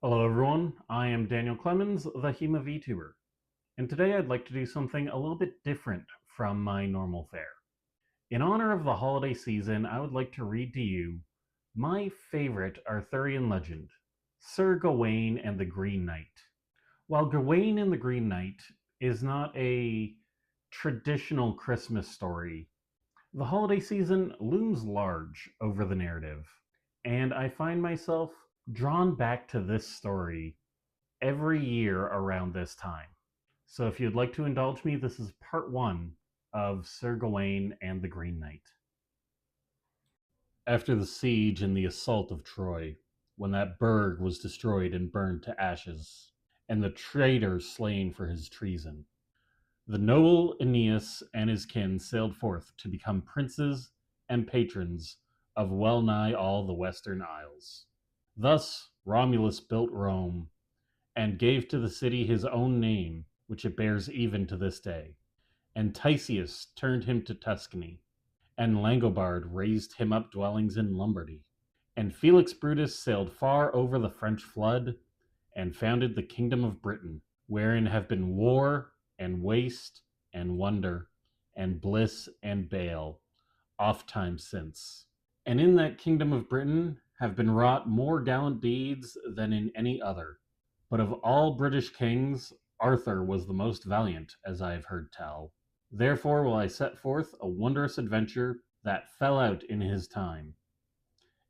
Hello everyone, I am Daniel Clemens, the HEMA Vtuber, and today I'd like to do something a little bit different from my normal fare. In honor of the holiday season, I would like to read to you my favorite Arthurian legend, Sir Gawain and the Green Knight. While Gawain and the Green Knight is not a traditional Christmas story, the holiday season looms large over the narrative, and I find myself drawn back to this story every year around this time. So if you'd like to indulge me, this is part one of Sir Gawain and the Green Knight. After the siege and the assault of Troy, when that burg was destroyed and burned to ashes, and the traitor slain for his treason, the noble Aeneas and his kin sailed forth to become princes and patrons of well nigh all the Western Isles. Thus Romulus built Rome and gave to the city his own name, which it bears even to this day. And Tisius turned him to Tuscany, and Langobard raised him up dwellings in Lombardy. And Felix Brutus sailed far over the French flood, and founded the kingdom of Britain, wherein have been war, and waste, and wonder, and bliss, and bale, oft times since. And in that kingdom of Britain have been wrought more gallant deeds than in any other. But of all British kings, Arthur was the most valiant, as I have heard tell. Therefore will I set forth a wondrous adventure that fell out in his time.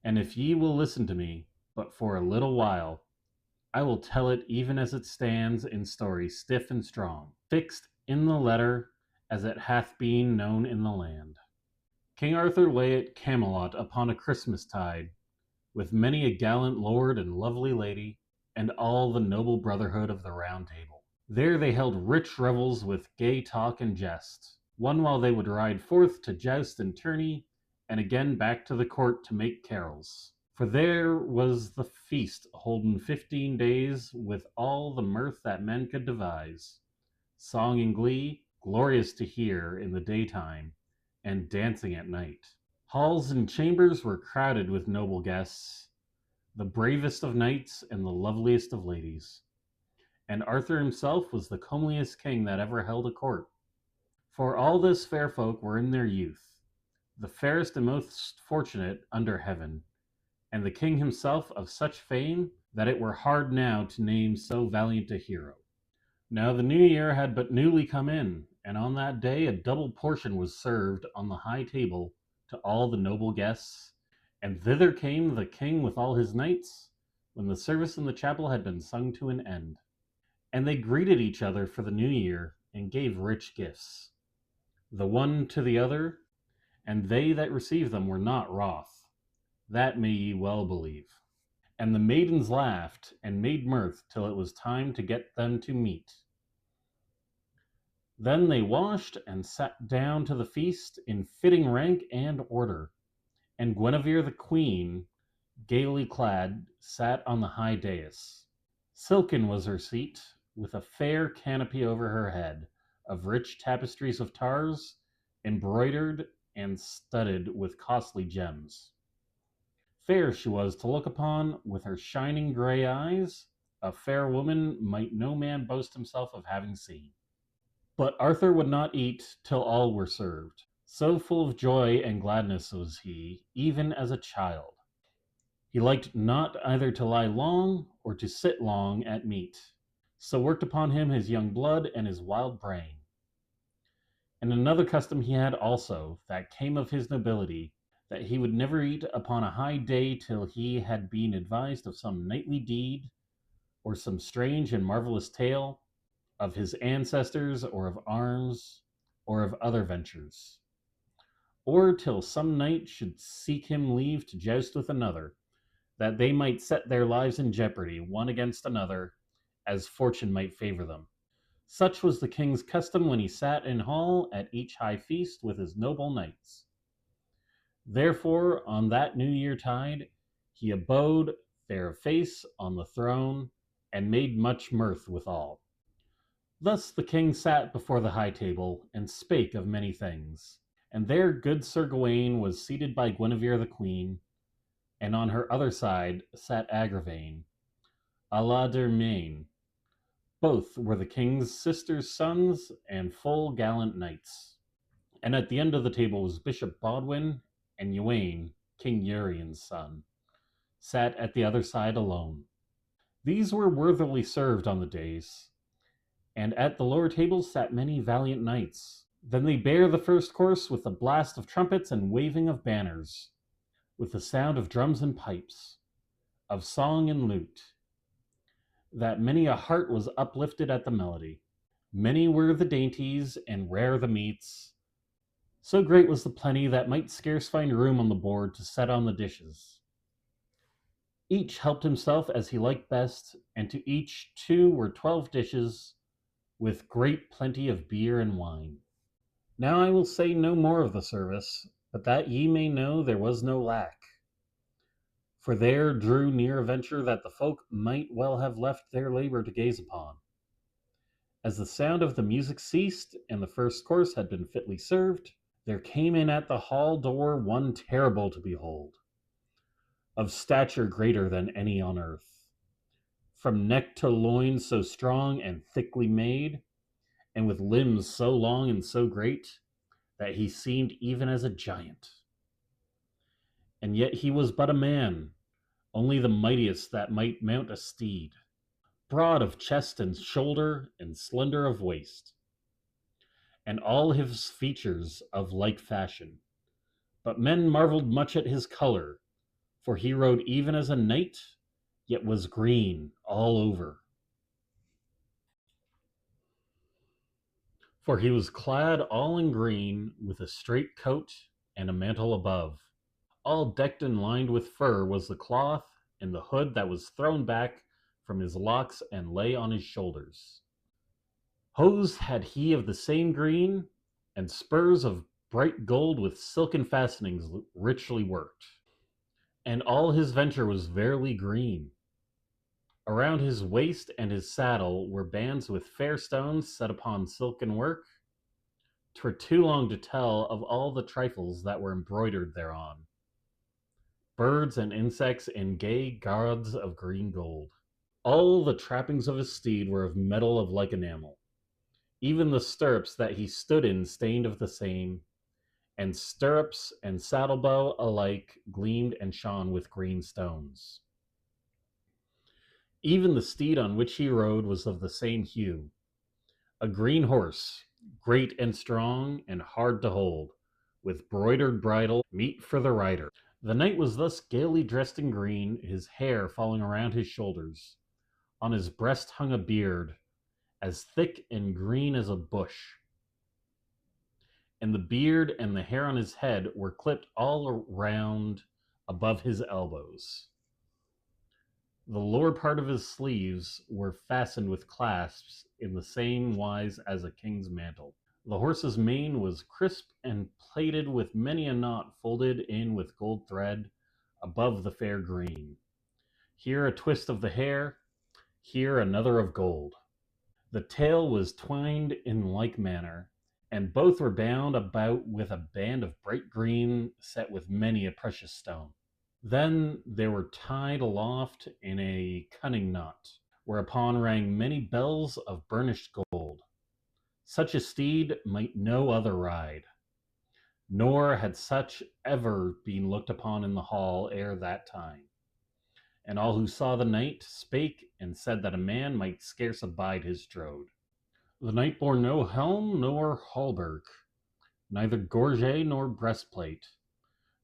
And if ye will listen to me, but for a little while, I will tell it even as it stands in story stiff and strong, fixed in the letter as it hath been known in the land. King Arthur lay at Camelot upon a Christmas tide, with many a gallant lord and lovely lady, and all the noble brotherhood of the Round Table. There they held rich revels with gay talk and jest, one while they would ride forth to joust and tourney, and again back to the court to make carols. For there was the feast holden 15 days, with all the mirth that men could devise, song and glee, glorious to hear in the daytime, and dancing at night. Halls and chambers were crowded with noble guests, the bravest of knights and the loveliest of ladies. And Arthur himself was the comeliest king that ever held a court. For all this fair folk were in their youth, the fairest and most fortunate under heaven, and the king himself of such fame that it were hard now to name so valiant a hero. Now the new year had but newly come in, and on that day a double portion was served on the high table to all the noble guests, and thither came the king with all his knights, when the service in the chapel had been sung to an end. And they greeted each other for the new year, and gave rich gifts, the one to the other, and they that received them were not wroth. That may ye well believe. And the maidens laughed, and made mirth, till it was time to get them to meat. Then they washed, and sat down to the feast in fitting rank and order. And Guinevere the queen, gaily clad, sat on the high dais. Silken was her seat, with a fair canopy over her head, of rich tapestries of tars, embroidered and studded with costly gems. Fair she was to look upon, with her shining grey eyes, a fair woman might no man boast himself of having seen. But Arthur would not eat till all were served. So full of joy and gladness was he, even as a child. He liked not either to lie long or to sit long at meat. So worked upon him his young blood and his wild brain. And another custom he had also, that came of his nobility, that he would never eat upon a high day till he had been advised of some knightly deed, or some strange and marvellous tale, of his ancestors, or of arms, or of other ventures. Or till some knight should seek him leave to joust with another, that they might set their lives in jeopardy, one against another, as fortune might favor them. Such was the king's custom when he sat in hall at each high feast with his noble knights. Therefore, on that New Year tide, he abode fair of face on the throne, and made much mirth withal. Thus the king sat before the high table, and spake of many things. And there good Sir Gawain was seated by Guinevere the queen, and on her other side sat Agravain, a la Dermain. Both were the king's sister's sons and full gallant knights. And at the end of the table was Bishop Bodwin and Gawain, King Urien's son, sat at the other side alone. These were worthily served on the days, and at the lower tables sat many valiant knights. Then they bare the first course with the blast of trumpets and waving of banners, with the sound of drums and pipes, of song and lute, that many a heart was uplifted at the melody. Many were the dainties, and rare the meats. So great was the plenty that might scarce find room on the board to set on the dishes. Each helped himself as he liked best, and to each 12 dishes, with great plenty of beer and wine. Now I will say no more of the service, but that ye may know there was no lack. For there drew near a venture that the folk might well have left their labor to gaze upon. As the sound of the music ceased, and the first course had been fitly served, there came in at the hall door one terrible to behold, of stature greater than any on earth, from neck to loins so strong and thickly made, and with limbs so long and so great, that he seemed even as a giant. And yet he was but a man, only the mightiest that might mount a steed, broad of chest and shoulder, and slender of waist, and all his features of like fashion. But men marveled much at his color, for he rode even as a knight, yet was green all over. For he was clad all in green, with a straight coat and a mantle above. All decked and lined with fur was the cloth, and the hood that was thrown back from his locks and lay on his shoulders. Hose had he of the same green, and spurs of bright gold with silken fastenings richly worked. And all his venture was verily green. Around his waist and his saddle were bands with fair stones set upon silken work. 'Twere too long to tell of all the trifles that were embroidered thereon. Birds and insects in gay gauds of green gold. All the trappings of his steed were of metal of like enamel. Even the stirrups that he stood in stained of the same, and stirrups and saddlebow alike gleamed and shone with green stones. Even the steed on which he rode was of the same hue, a green horse, great and strong and hard to hold, with broidered bridle, meet for the rider. The knight was thus gaily dressed in green, his hair falling around his shoulders. On his breast hung a beard, as thick and green as a bush, and the beard and the hair on his head were clipped all round above his elbows. The lower part of his sleeves were fastened with clasps in the same wise as a king's mantle. The horse's mane was crisp and plaited with many a knot folded in with gold thread above the fair green. Here a twist of the hair, here another of gold. The tail was twined in like manner, and both were bound about with a band of bright green set with many a precious stone. Then they were tied aloft in a cunning knot, whereupon rang many bells of burnished gold. Such a steed might no other ride, nor had such ever been looked upon in the hall ere that time. And all who saw the knight spake and said that a man might scarce abide his strode. The knight bore no helm nor hauberk, neither gorget nor breastplate,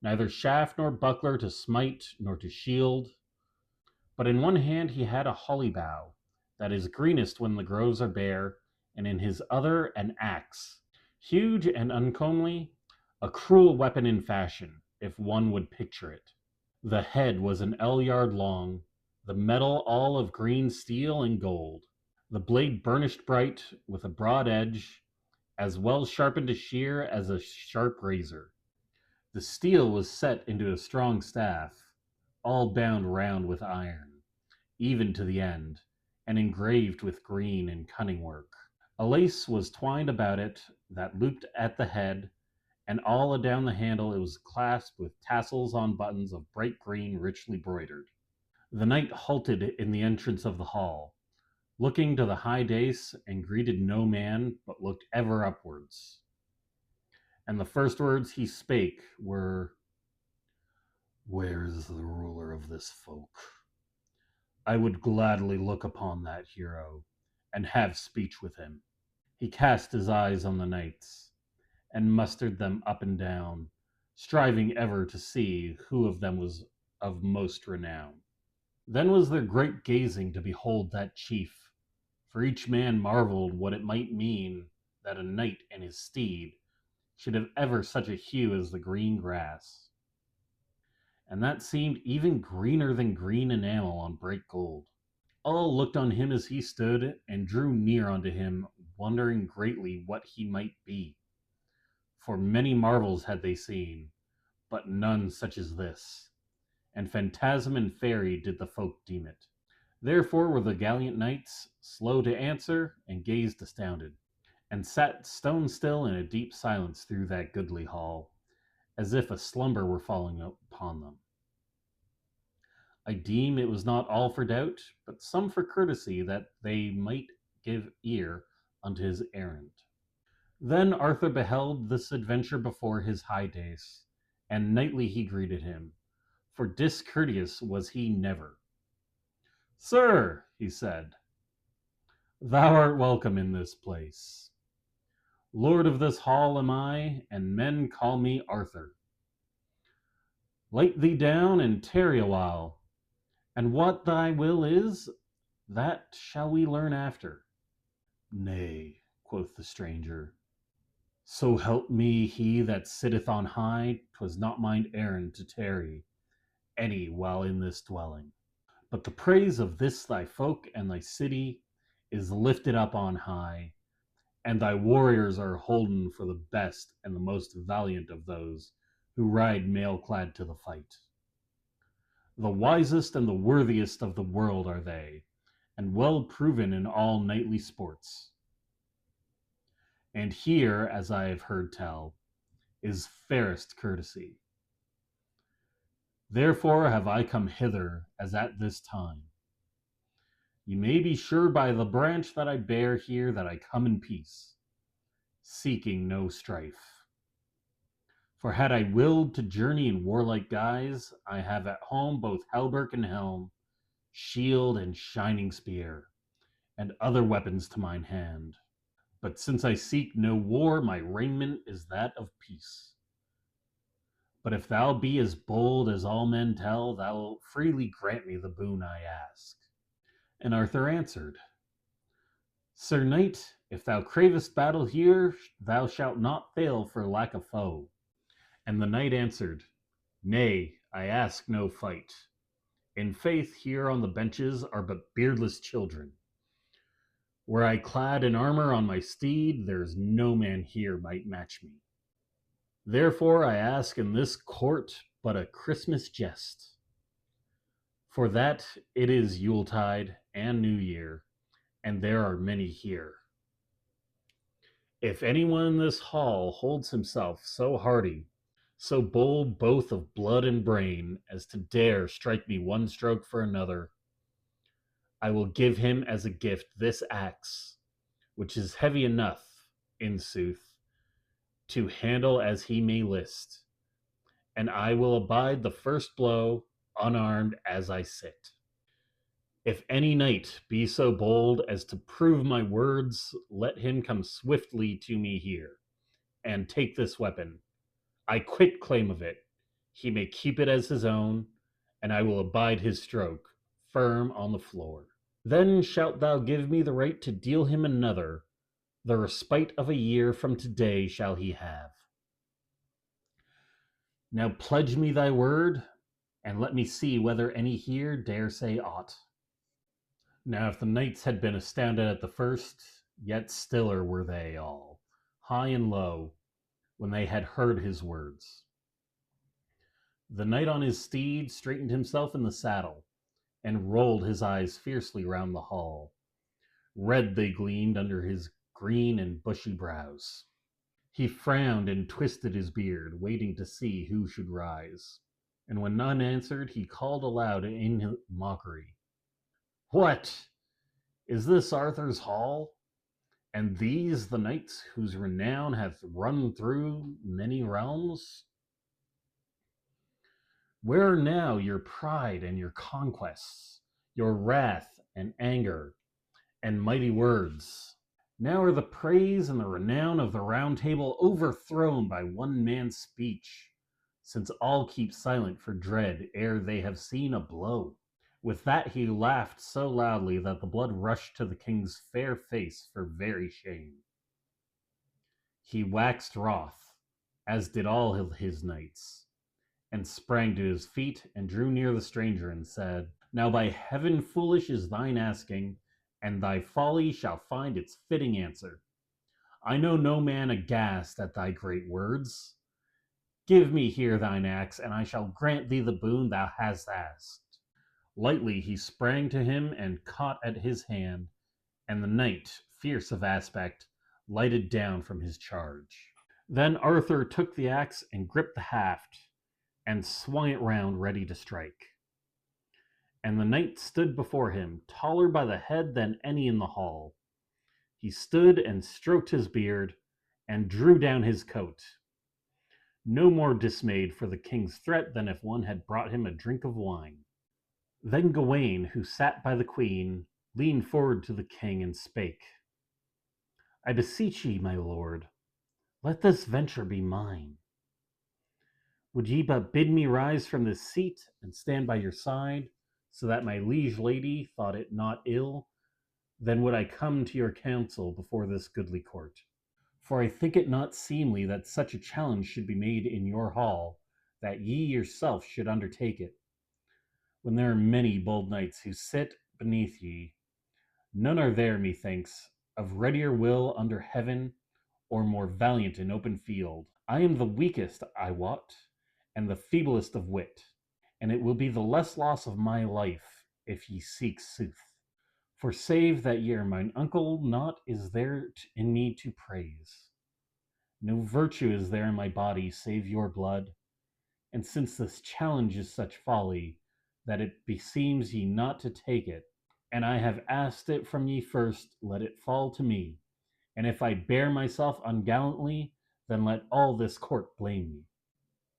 neither shaft nor buckler to smite nor to shield, but in one hand he had a holly bough, that is greenest when the groves are bare, and in his other an axe, huge and uncomely, a cruel weapon in fashion, if one would picture it. The head was an ell-yard long, the metal all of green steel and gold, the blade burnished bright, with a broad edge, as well sharpened to shear as a sharp razor. The steel was set into a strong staff, all bound round with iron, even to the end, and engraved with green and cunning work. A lace was twined about it that looped at the head, and all adown the handle it was clasped with tassels on buttons of bright green richly broidered. The knight halted in the entrance of the hall, looking to the high dais, and greeted no man, but looked ever upwards. And the first words he spake were, "Where is the ruler of this folk? I would gladly look upon that hero, and have speech with him." He cast his eyes on the knights, and mustered them up and down, striving ever to see who of them was of most renown. Then was there great gazing to behold that chief, for each man marvelled what it might mean that a knight and his steed should have ever such a hue as the green grass, and that seemed even greener than green enamel on bright gold. All looked on him as he stood, and drew near unto him, wondering greatly what he might be. For many marvels had they seen, but none such as this, and phantasm and fairy did the folk deem it. Therefore were the gallant knights slow to answer, and gazed astounded, and sat stone still in a deep silence through that goodly hall, as if a slumber were falling upon them. I deem it was not all for doubt, but some for courtesy, that they might give ear unto his errand. Then Arthur beheld this adventure before his high dais, and knightly he greeted him, for discourteous was he never. "Sir," he said, "thou art welcome in this place. Lord of this hall am I, and men call me Arthur. Light thee down and tarry a while, and what thy will is, that shall we learn after." "Nay," quoth the stranger, "so help me he that sitteth on high, 'twas not mine errand to tarry any while in this dwelling. But the praise of this thy folk and thy city is lifted up on high, and thy warriors are holden for the best and the most valiant of those who ride mail-clad to the fight. The wisest and the worthiest of the world are they, and well proven in all knightly sports. And here, as I have heard tell, is fairest courtesy. Therefore have I come hither as at this time. You may be sure by the branch that I bear here that I come in peace, seeking no strife. For had I willed to journey in warlike guise, I have at home both hauberk and helm, shield and shining spear, and other weapons to mine hand. But since I seek no war, my raiment is that of peace. But if thou be as bold as all men tell, thou wilt freely grant me the boon I ask." And Arthur answered, "Sir knight, if thou cravest battle here, thou shalt not fail for lack of foe." And the knight answered, "Nay, I ask no fight. In faith, here on the benches are but beardless children. Were I clad in armor on my steed, there's no man here might match me. Therefore I ask in this court but a Christmas jest, for that it is Yuletide and New Year, and there are many here. If anyone in this hall holds himself so hardy, so bold both of blood and brain, as to dare strike me one stroke for another, I will give him as a gift this axe, which is heavy enough, in sooth, to handle as he may list, and I will abide the first blow, unarmed as I sit. If any knight be so bold as to prove my words, let him come swiftly to me here, and take this weapon. I quit claim of it. He may keep it as his own, and I will abide his stroke, firm on the floor. Then shalt thou give me the right to deal him another. The respite of a year from today shall he have. Now pledge me thy word, and let me see whether any here dare say aught." Now if the knights had been astounded at the first, yet stiller were they all, high and low, when they had heard his words. The knight on his steed straightened himself in the saddle, and rolled his eyes fiercely round the hall. Red they gleamed under his green and bushy brows. He frowned and twisted his beard, waiting to see who should rise. And when none answered, he called aloud in mockery, "What! Is this Arthur's hall? And these the knights whose renown hath run through many realms? Where are now your pride and your conquests, your wrath and anger, and mighty words? Now are the praise and the renown of the Round Table overthrown by one man's speech, since all keep silent for dread ere they have seen a blow." With that he laughed so loudly that the blood rushed to the king's fair face for very shame. He waxed wroth, as did all his knights, and sprang to his feet and drew near the stranger and said, "Now by heaven foolish is thine asking, and thy folly shall find its fitting answer. I know no man aghast at thy great words. Give me here thine axe, and I shall grant thee the boon thou hast asked." Lightly he sprang to him and caught at his hand, and the knight, fierce of aspect, lighted down from his charge. Then Arthur took the axe and gripped the haft, and swung it round ready to strike. And the knight stood before him, taller by the head than any in the hall. He stood and stroked his beard, and drew down his coat, no more dismayed for the king's threat than if one had brought him a drink of wine. Then Gawain, who sat by the queen, leaned forward to the king and spake, "I beseech ye, my lord, let this venture be mine. Would ye but bid me rise from this seat and stand by your side, so that my liege lady thought it not ill, then would I come to your counsel before this goodly court. For I think it not seemly that such a challenge should be made in your hall, that ye yourself should undertake it, when there are many bold knights who sit beneath ye. None are there, methinks, of readier will under heaven, or more valiant in open field. I am the weakest, I wot, and the feeblest of wit, and it will be the less loss of my life if ye seek sooth. For save that ye are mine uncle, naught is there in me to praise. No virtue is there in my body save your blood, and since this challenge is such folly, that it beseems ye not to take it, and I have asked it from ye first, let it fall to me, and if I bear myself ungallantly, then let all this court blame me."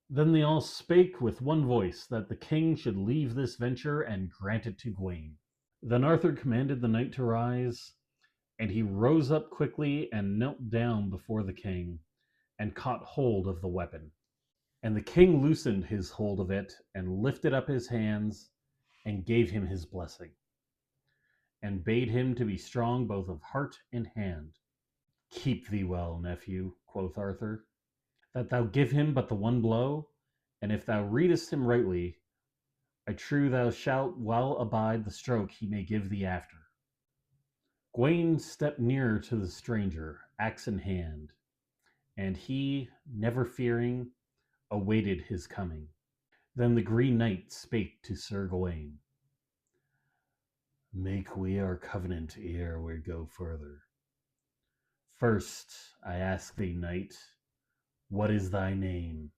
Then they all spake with one voice that the king should leave this venture and grant it to Gawain. Then Arthur commanded the knight to rise, and he rose up quickly and knelt down before the king, and caught hold of the weapon. And the king loosened his hold of it, and lifted up his hands, and gave him his blessing, and bade him to be strong both of heart and hand. "Keep thee well, nephew," quoth Arthur, "that thou give him but the one blow, and if thou readest him rightly, I trow thou shalt well abide the stroke he may give thee after." Gawain stepped nearer to the stranger, axe in hand, and he, never fearing, awaited his coming. Then the Green Knight spake to Sir Gawain, "Make we our covenant ere we go further. First, I ask thee, knight, what is thy name?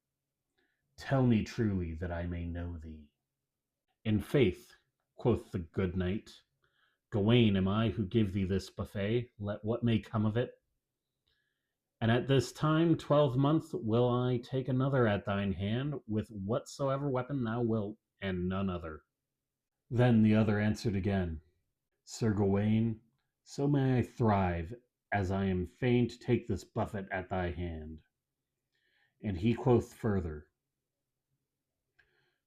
Tell me truly, that I may know thee." "In faith," quoth the good knight, "Gawain am I who give thee this buffet, let what may come of it. And at this time 12 month will I take another at thine hand, with whatsoever weapon thou wilt, and none other." Then the other answered again, "Sir Gawain, so may I thrive, as I am fain to take this buffet at thy hand." And he quoth further,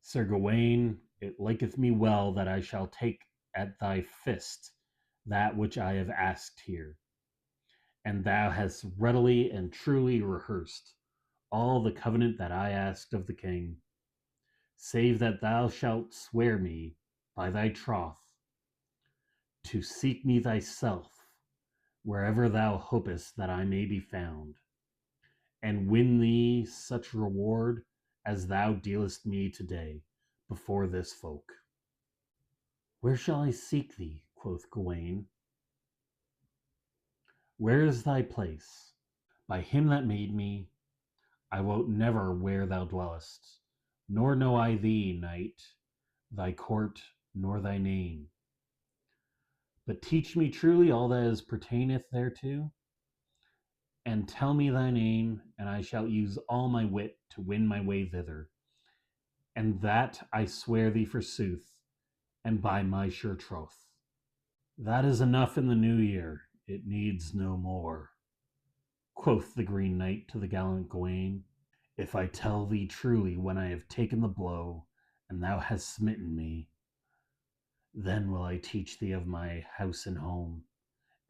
"Sir Gawain, it liketh me well that I shall take at thy fist that which I have asked here, and thou hast readily and truly rehearsed all the covenant that I asked of the king, save that thou shalt swear me by thy troth to seek me thyself wherever thou hopest that I may be found, and win thee such reward as thou dealest me today before this folk." "Where shall I seek thee?" quoth Gawain. "Where is thy place? By him that made me, I wot never where thou dwellest, Nor know I thee, knight, thy court, nor thy name. But teach me truly all that is pertaineth thereto, and tell me thy name, and I shall use all my wit to win my way thither. And that I swear thee for sooth, and by my sure troth. That is enough in the new year, it needs no more, quoth the Green Knight to the gallant Gawain. If I tell thee truly when I have taken the blow, and thou hast smitten me, then will I teach thee of my house and home,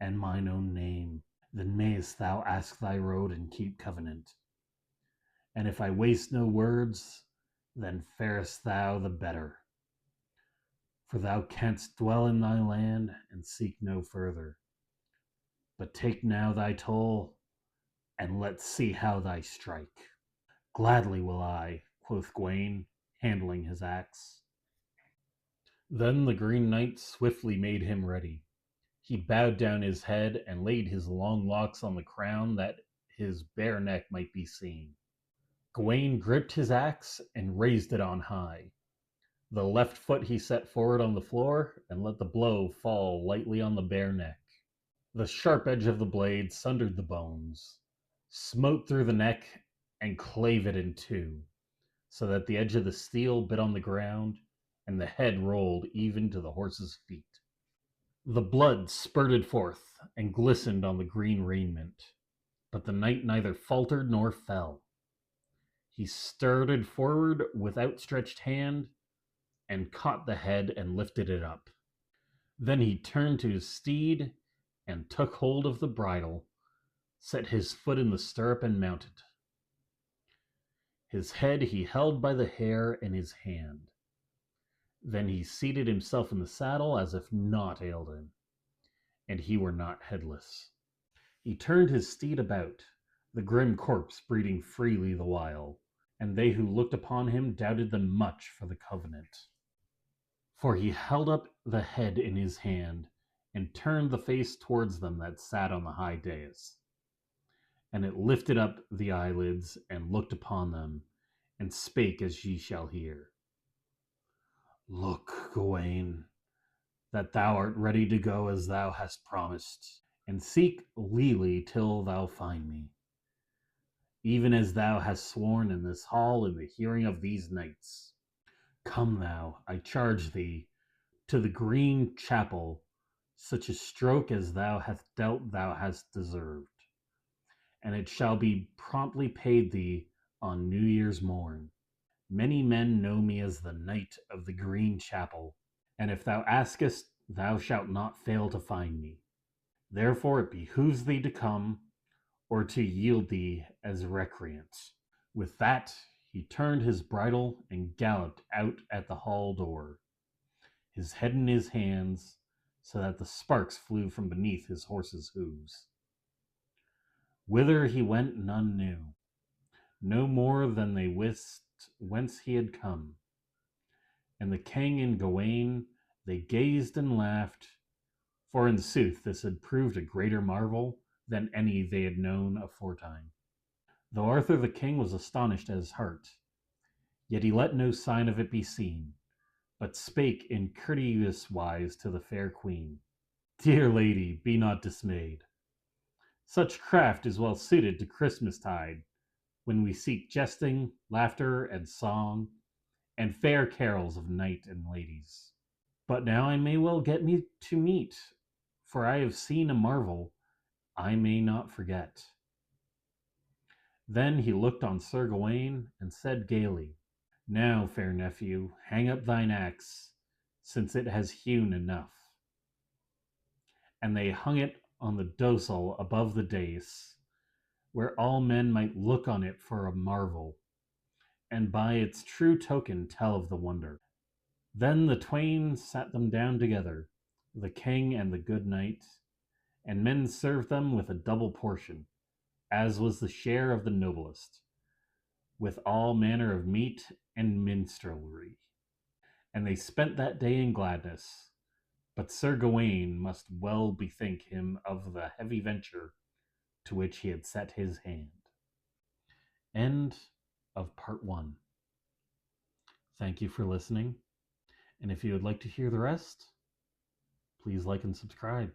and mine own name. Then mayest thou ask thy road and keep covenant. And if I waste no words, then farest thou the better. For thou canst dwell in thy land and seek no further. But take now thy toll, and let's see how thy strike. Gladly will I, quoth Gawain, handling his axe. Then the Green Knight swiftly made him ready. He bowed down his head and laid his long locks on the crown that his bare neck might be seen. Gawain gripped his axe and raised it on high. The left foot he set forward on the floor and let the blow fall lightly on the bare neck. The sharp edge of the blade sundered the bones, smote through the neck, and clave it in two, so that the edge of the steel bit on the ground and the head rolled even to the horse's feet. The blood spurted forth and glistened on the green raiment, but the knight neither faltered nor fell. He started forward with outstretched hand and caught the head and lifted it up. Then he turned to his steed and took hold of the bridle, set his foot in the stirrup, and mounted. His head he held by the hair in his hand. Then he seated himself in the saddle as if naught ailed him, and he were not headless. He turned his steed about, the grim corpse breathing freely the while, and they who looked upon him doubted them much for the covenant. For he held up the head in his hand, and turned the face towards them that sat on the high dais. And it lifted up the eyelids, and looked upon them, and spake as ye shall hear. Look, Gawain, that thou art ready to go as thou hast promised, and seek Lely till thou find me, even as thou hast sworn in this hall in the hearing of these knights. Come thou, I charge thee, to the Green Chapel, such a stroke as thou hast dealt thou hast deserved, and it shall be promptly paid thee on New Year's morn. Many men know me as the Knight of the Green Chapel, and if thou askest, thou shalt not fail to find me. Therefore it behooves thee to come, or to yield thee as recreant. With that he turned his bridle and galloped out at the hall door, his head in his hands, so that the sparks flew from beneath his horse's hooves. Whither he went none knew, no more than they wist whence he had come. And the king and Gawain, they gazed and laughed, for in sooth this had proved a greater marvel than any they had known aforetime. Though Arthur the king was astonished at his heart, yet he let no sign of it be seen, but spake in courteous wise to the fair queen. Dear lady, be not dismayed. Such craft is well suited to Christmastide, when we seek jesting, laughter, and song, and fair carols of knight and ladies. But now I may well get me to meat, for I have seen a marvel I may not forget. Then he looked on Sir Gawain, and said gaily, Now, fair nephew, hang up thine axe, since it has hewn enough. And they hung it on the dosel above the dais, where all men might look on it for a marvel, and by its true token tell of the wonder. Then the twain sat them down together, the king and the good knight, and men served them with a double portion, as was the share of the noblest, with all manner of meat and minstrelsy. And they spent that day in gladness. But Sir Gawain must well bethink him of the heavy venture to which he had set his hand. End of part 1. Thank you for listening, and if you would like to hear the rest, please like and subscribe.